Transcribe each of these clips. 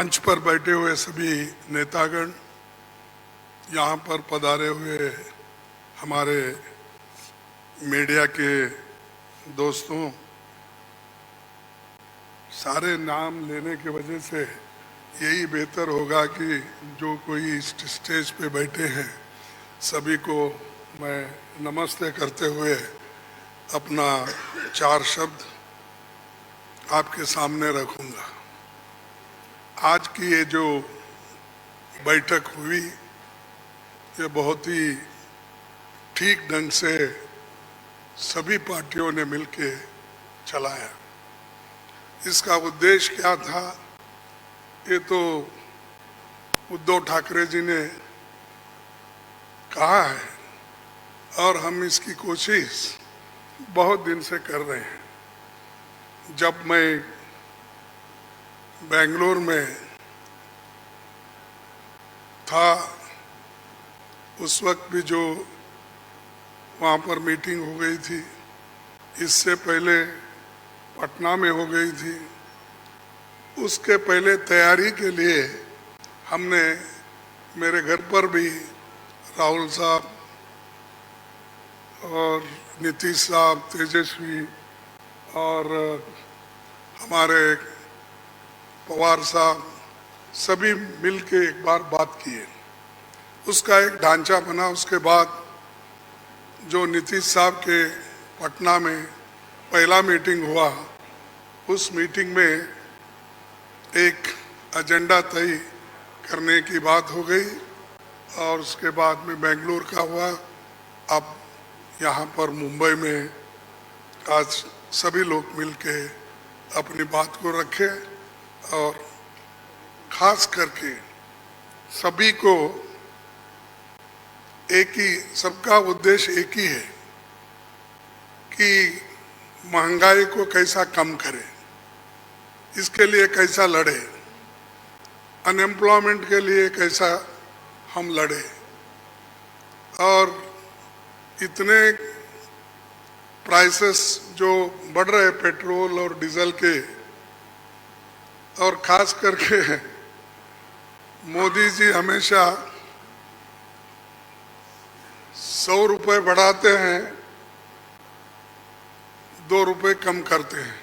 मंच पर बैठे हुए सभी नेतागण, यहाँ पर पधारे हुए हमारे मीडिया के दोस्तों, सारे नाम लेने की वजह से यही बेहतर होगा कि जो कोई इस स्टेज पे बैठे हैं सभी को मैं नमस्ते करते हुए अपना 4 शब्द आपके सामने रखूंगा। आज की ये जो बैठक हुई ये बहुत ही ठीक ढंग से सभी पार्टियों ने मिलकर चलाया। इसका उद्देश्य क्या था ये तो उद्धव ठाकरे जी ने कहा है और हम इसकी कोशिश बहुत दिन से कर रहे हैं। जब मैं बेंगलोर में था उस वक्त भी जो वहाँ पर मीटिंग हो गई थी, इससे पहले पटना में हो गई थी, उसके पहले तैयारी के लिए हमने मेरे घर पर भी राहुल साहब और नीतीश साहब, तेजस्वी और हमारे पवार साहब सभी मिलके एक बार बात किए। उसका एक ढांचा बना। उसके बाद जो नीतीश साहब के पटना में पहला मीटिंग हुआ, उस मीटिंग में एक एजेंडा तय करने की बात हो गई और उसके बाद में बेंगलुरु का हुआ। अब यहाँ पर मुंबई में आज सभी लोग मिलके अपनी बात को रखे और खास करके सभी को एक ही, सबका उद्देश्य एक ही है कि महंगाई को कैसा कम करें, इसके लिए कैसा लड़े, अनएम्प्लॉयमेंट के लिए कैसा हम लड़े। और इतने प्राइसेस जो बढ़ रहे पेट्रोल और डीजल के, और खास करके मोदी जी हमेशा 100 रुपए बढ़ाते हैं, 2 रुपए कम करते हैं।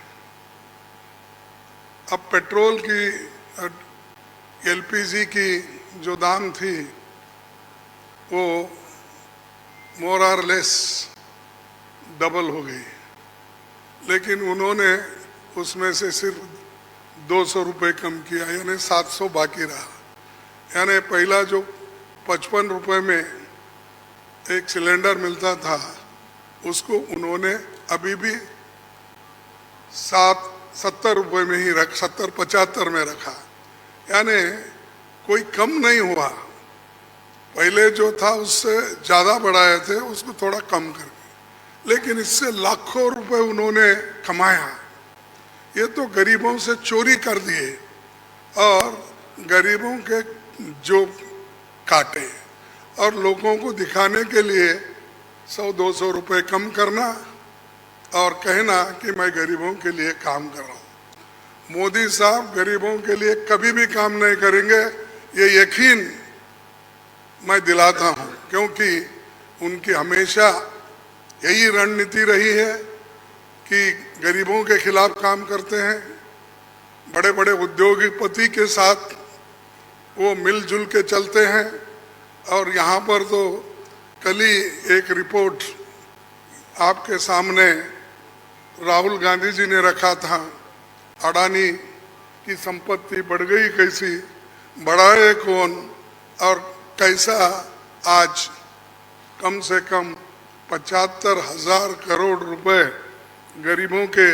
अब पेट्रोल की, एलपीजी की जो दाम थी वो मोर और लेस डबल हो गई, लेकिन उन्होंने उसमें से सिर्फ 200 रुपये कम किया, यानी 700 बाकी रहा। यानी पहला जो 55 रुपये में एक सिलेंडर मिलता था उसको उन्होंने अभी भी 70 रुपये में ही 70-75 में रखा। यानी कोई कम नहीं हुआ, पहले जो था उससे ज़्यादा बढ़ाए थे, उसको थोड़ा कम करके, लेकिन इससे लाखों रुपए उन्होंने कमाया। ये तो गरीबों से चोरी कर दिए और गरीबों के जो काटे और लोगों को दिखाने के लिए 100-200 रुपए कम करना और कहना कि मैं गरीबों के लिए काम कर रहा हूँ। मोदी साहब गरीबों के लिए कभी भी काम नहीं करेंगे, ये यकीन मैं दिलाता हूँ, क्योंकि उनकी हमेशा यही रणनीति रही है कि गरीबों के खिलाफ काम करते हैं। बड़े बड़े उद्योगपति के साथ वो मिलजुल के चलते हैं। और यहाँ पर तो कल ही एक रिपोर्ट आपके सामने राहुल गांधी जी ने रखा था, अडानी की संपत्ति बढ़ गई कैसी, बढ़ाए कौन, और कैसा आज कम से कम 75,000 करोड़ रुपए गरीबों के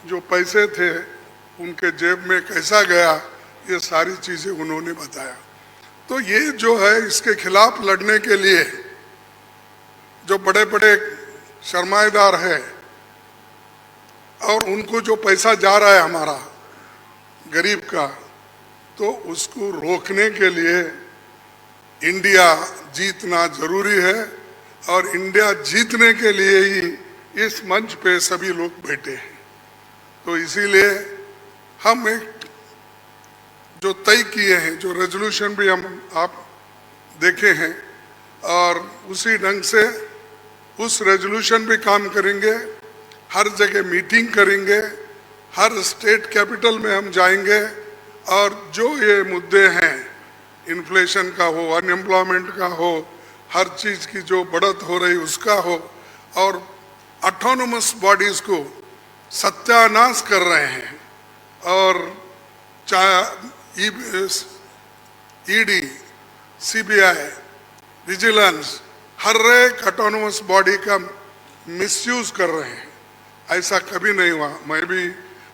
जो पैसे थे उनके जेब में कैसा गया, ये सारी चीज़ें उन्होंने बताया। तो ये जो है, इसके खिलाफ लड़ने के लिए जो बड़े बड़े सरमाएदार है और उनको जो पैसा जा रहा है हमारा गरीब का, तो उसको रोकने के लिए इंडिया जीतना जरूरी है। और इंडिया जीतने के लिए ही इस मंच पे सभी लोग बैठे हैं। तो इसीलिए हम एक जो तय किए हैं, जो रेजोल्यूशन भी हम आप देखे हैं, और उसी ढंग से उस रेजोल्यूशन भी काम करेंगे। हर जगह मीटिंग करेंगे, हर स्टेट कैपिटल में हम जाएंगे और जो ये मुद्दे हैं, इन्फ्लेशन का हो, अनएम्प्लॉयमेंट का हो, हर चीज़ की जो बढ़त हो रही उसका हो, और ऑटोनोमस बॉडीज को सत्यानाश कर रहे हैं, और चाहे ईडी, सीबीआई, विजिलेंस, हर एक ऑटोनोमस बॉडी का मिसयूज कर रहे हैं। ऐसा कभी नहीं हुआ। मैं भी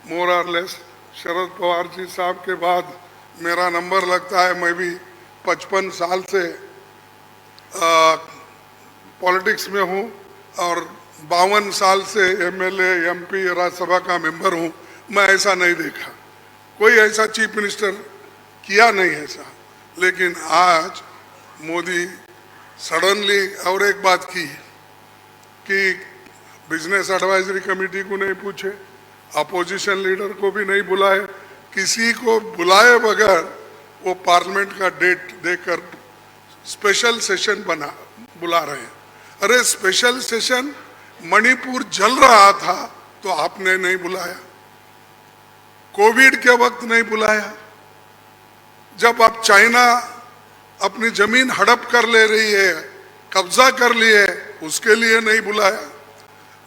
मोर और लेस शरद पवार जी साहब के बाद मेरा नंबर लगता है। मैं भी 55 साल से पॉलिटिक्स में हूँ और 52 साल से एमएलए, एमपी, राज्यसभा का मेंबर हूँ। मैं ऐसा नहीं देखा, कोई ऐसा चीफ मिनिस्टर किया नहीं ऐसा। लेकिन आज मोदी सडनली और एक बात की कि बिजनेस एडवाइजरी कमेटी को नहीं पूछे, अपोजिशन लीडर को भी नहीं बुलाए, किसी को बुलाए बगैर वो पार्लियामेंट का डेट देकर स्पेशल सेशन बुला रहे हैं। अरे स्पेशल सेशन, मणिपुर जल रहा था तो आपने नहीं बुलाया, कोविड के वक्त नहीं बुलाया, जब आप चाइना अपनी जमीन हड़प कर ले रही है, कब्जा कर लिए, उसके लिए नहीं बुलाया।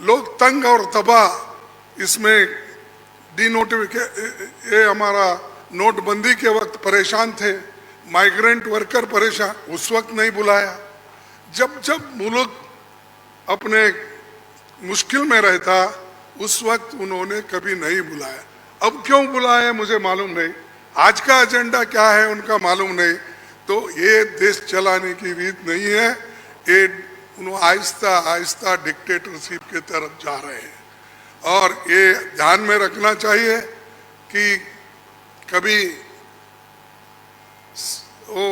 लोग तंग और तबाह इसमें ये हमारा नोटबंदी के वक्त परेशान थे, माइग्रेंट वर्कर परेशान, उस वक्त नहीं बुलाया। जब जब मुल्क अपने मुश्किल में रहता उस वक्त उन्होंने कभी नहीं बुलाया। अब क्यों बुलाया मुझे मालूम नहीं, आज का एजेंडा क्या है उनका मालूम नहीं। तो ये देश चलाने की रीत नहीं है, ये उन्होंने आहिस्ता आहिस्ता डिक्टेटरशिप के तरफ जा रहे हैं। और ये ध्यान में रखना चाहिए कि कभी वो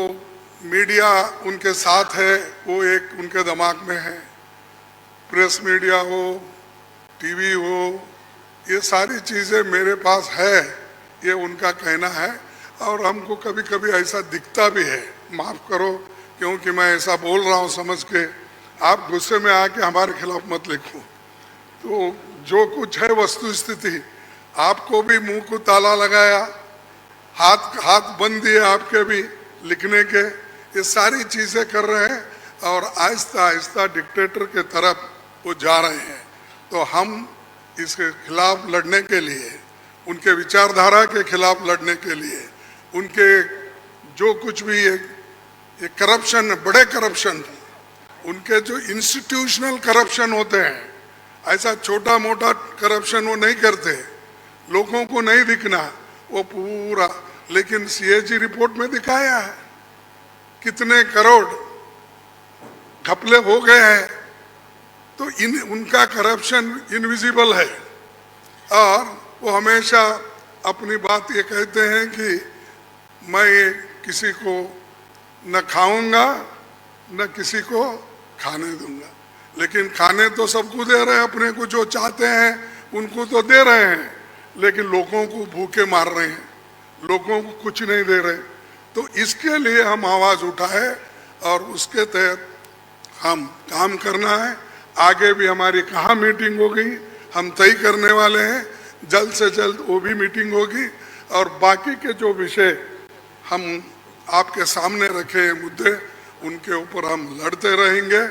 मीडिया उनके साथ है, वो एक उनके दिमाग में है, प्रेस मीडिया हो, टीवी हो, ये सारी चीज़ें मेरे पास है, ये उनका कहना है। और हमको कभी कभी ऐसा दिखता भी है, माफ़ करो क्योंकि मैं ऐसा बोल रहा हूँ समझ के, आप गुस्से में आके हमारे खिलाफ मत लिखो। तो जो कुछ है वस्तु स्थिति, आपको भी मुंह को ताला लगाया, हाथ बंद दिए आपके भी लिखने के, ये सारी चीज़ें कर रहे हैं और आहिस्ता आहिस्ता डिक्टेटर के तरफ वो जा रहे हैं। तो हम इसके खिलाफ लड़ने के लिए, उनके विचारधारा के खिलाफ लड़ने के लिए, उनके जो कुछ भी ये करप्शन, बड़े करप्शन, उनके जो इंस्टीट्यूशनल करप्शन होते हैं, ऐसा छोटा मोटा करप्शन वो नहीं करते, लोगों को नहीं दिखना वो पूरा। लेकिन सीएजी रिपोर्ट में दिखाया है कितने करोड़ घपले हो गए हैं। तो उनका करप्शन इनविजिबल है और वो हमेशा अपनी बात ये कहते हैं कि मैं किसी को न खाऊंगा न किसी को खाने दूंगा। लेकिन खाने तो सबको दे रहे हैं, अपने को जो चाहते हैं उनको तो दे रहे हैं, लेकिन लोगों को भूखे मार रहे हैं, लोगों को कुछ नहीं दे रहे। तो इसके लिए हम आवाज़ उठाए और उसके तहत हम काम करना है। आगे भी हमारी कहाँ मीटिंग होगी हम तय करने वाले हैं, जल्द से जल्द वो भी मीटिंग होगी। और बाकी के जो विषय हम आपके सामने रखे हैं मुद्दे, उनके ऊपर हम लड़ते रहेंगे।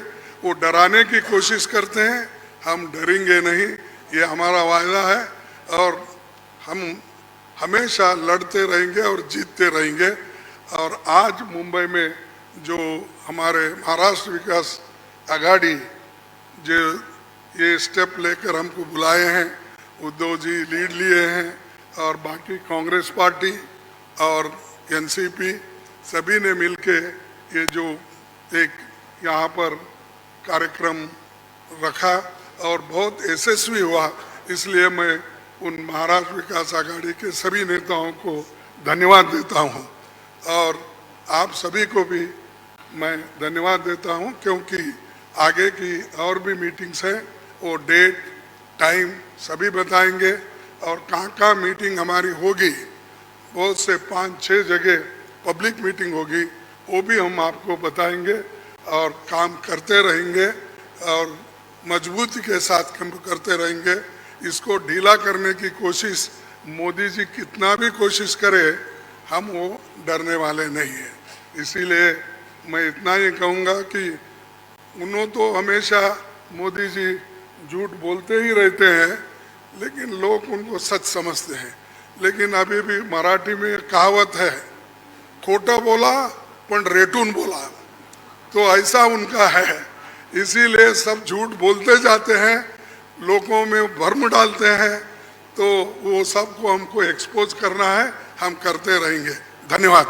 वो डराने की कोशिश करते हैं, हम डरेंगे नहीं, ये हमारा वायदा है। और हम हमेशा लड़ते रहेंगे और जीतते रहेंगे। और आज मुंबई में जो हमारे महाराष्ट्र विकास आघाड़ी जो ये स्टेप लेकर हमको बुलाए हैं, उद्धव जी लीड लिए हैं और बाकी कांग्रेस पार्टी और एनसीपी सभी ने मिलके ये जो एक यहाँ पर कार्यक्रम रखा और बहुत यशस्वी हुआ। इसलिए मैं उन महाराष्ट्र विकास आघाड़ी के सभी नेताओं को धन्यवाद देता हूँ और आप सभी को भी मैं धन्यवाद देता हूँ, क्योंकि आगे की और भी मीटिंग्स हैं, वो डेट टाइम सभी बताएंगे और कहाँ कहाँ मीटिंग हमारी होगी बहुत से 5-6 जगह पब्लिक मीटिंग होगी, वो भी हम आपको बताएंगे और काम करते रहेंगे और मजबूती के साथ काम करते रहेंगे। इसको ढीला करने की कोशिश मोदी जी कितना भी कोशिश करे, हम वो डरने वाले नहीं हैं। इसीलिए मैं इतना ही कहूँगा कि उन्होंने तो हमेशा मोदी जी झूठ बोलते ही रहते हैं, लेकिन लोग उनको सच समझते हैं। लेकिन अभी भी मराठी में कहावत है, खोटा बोला पण रेटून बोला, तो ऐसा उनका है। इसीलिए सब झूठ बोलते जाते हैं, लोगों में भ्रम डालते हैं, तो वो सबको हमको एक्सपोज करना है, हम करते रहेंगे। धन्यवाद।